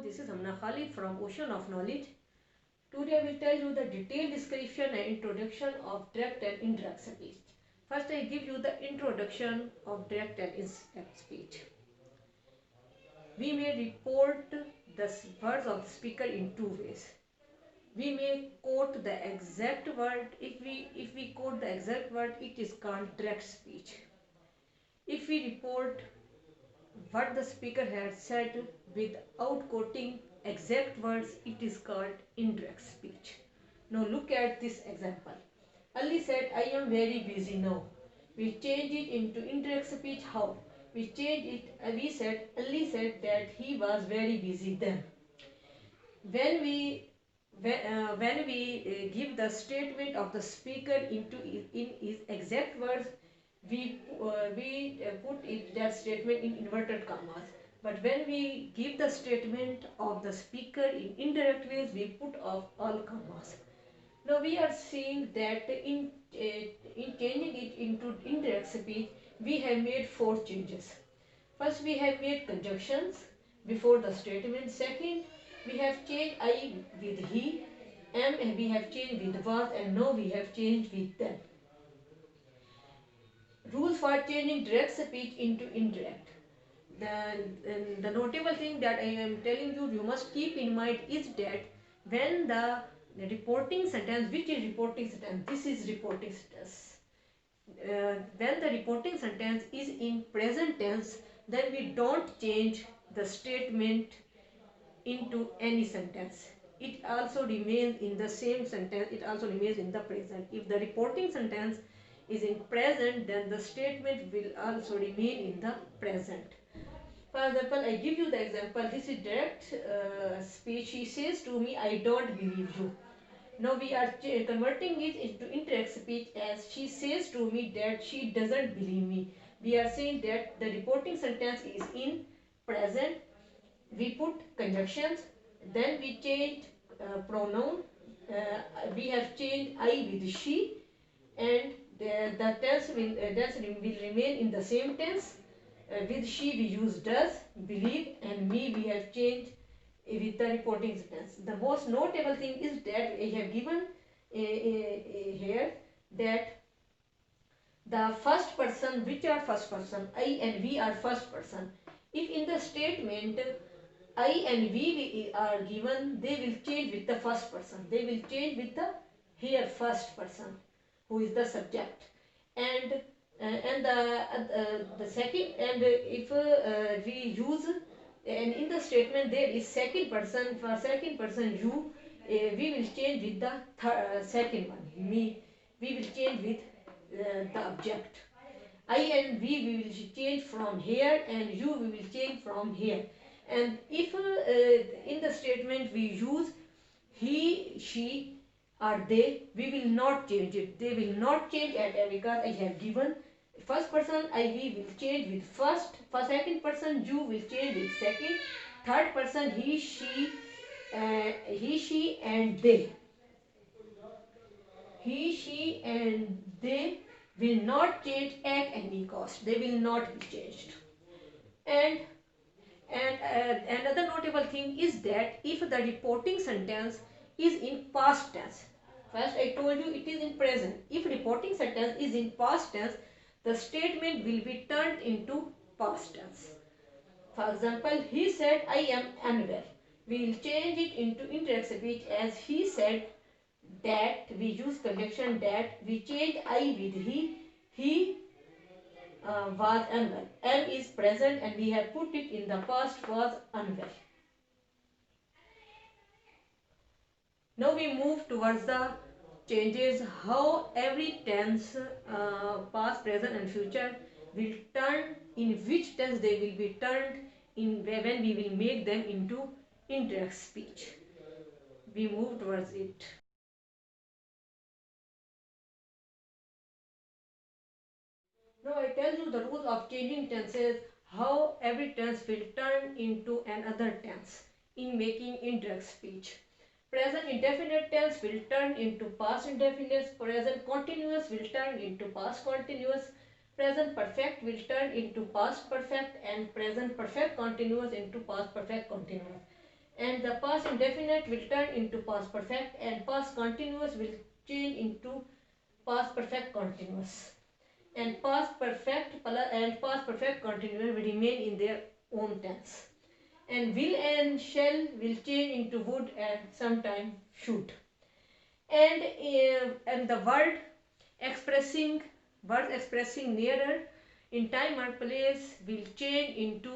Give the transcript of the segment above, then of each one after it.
This is Hamna Khalid from Ocean of Knowledge. Today I will tell you the detailed description and introduction of direct and indirect speech. First I give you the introduction of direct and indirect speech. We may report the words of the speaker in two ways. We may quote the exact word. If we quote the exact word, it is called direct speech. If we report what the speaker had said without quoting exact words, it is called indirect speech. Now look at this example. Ali said, I am very busy now. We change it into indirect speech. How? We change it. Ali said that he was very busy then. When we give the statement of the speaker in his exact words, we put that statement in inverted commas. But when we give the statement of the speaker in indirect ways, we put off all commas. Now we are seeing that in changing it into indirect speech, we have made 4 changes. First, we have made conjunctions before the statement. Second, we have changed I with he, and we have changed with was, and now we have changed with them. Rules for changing direct speech into indirect. The notable thing that I am telling you, you must keep in mind is that when the reporting sentence, which is reporting sentence? This is reporting sentence. When the reporting sentence is in present tense, then we don't change the statement into any sentence. It also remains in the same sentence. It also remains in the present. If the reporting sentence is in present, then the statement will also remain in the present. For example, I give you the example. This is direct speech. She says to me, I don't believe you. Now we are converting it into indirect speech as she says to me that she doesn't believe me. We are saying that the reporting sentence is in present. We put conjunctions, then we change pronoun. We have changed I with she, and the tense will remain in the same tense. With she we use does, believe, and me we have changed with the reporting sentence. The most notable thing is that I have given here that the first person, which are first person, I and we are first person. If in the statement I and we are given, they will change with the first person. They will change with the here first person, who is the subject, and the second. And if we use, and in the statement there is second person. For second person you, we will change with the second one, me. We will change with the object. I and we will change from here, and you we will change from here. And if in the statement we use he, she, or they, we will not change it. They will not change at all, because I have given first person I, we will change with first. For second person you will change with second. Third person he, she, and they. He, she, and they will not change at any cost. They will not be changed. And another notable thing is that if the reporting sentence is in past tense, first I told you it is in present. If reporting sentence is in past tense, the statement will be turned into past tense. For example, he said, I am unwell. We will change it into indirect speech as he said that. We use conjunction that. We change I with he. He was unwell. Am is present, and we have put it in the past, was unwell. Now we move towards the changes, how every tense, past, present and future will turn, in which tense they will be turned in when we will make them into indirect speech. We move towards it. Now I tell you the rules of changing tenses, how every tense will turn into another tense in making indirect speech. Present indefinite tense will turn into past indefinite. Present continuous will turn into past continuous. Present perfect will turn into past perfect, and present perfect continuous into past perfect continuous. and the past indefinite will turn into past perfect, and past continuous will change into past perfect continuous, and past perfect and past perfect continuous will remain in their own tense, and will and shall will change into would and sometime should, and the words expressing nearer in time or place will change into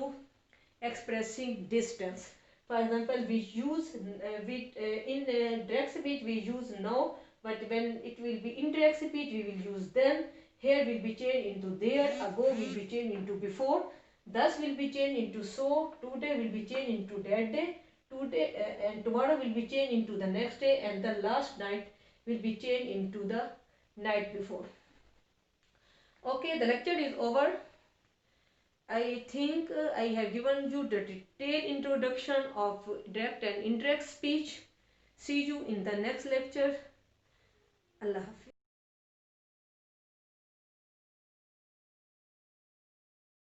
expressing distance. For example, we use in direct speech we use now, but when it will be indirect speech we will use then. Here will be changed into there, ago will be changed into before, thus will be changed into so, today will be changed into that day, today and tomorrow will be changed into the next day, and the last night will be changed into the night before. Okay, the lecture is over. I think I have given you the detailed introduction of direct and indirect speech. See you in the next lecture. Allah Hafiz.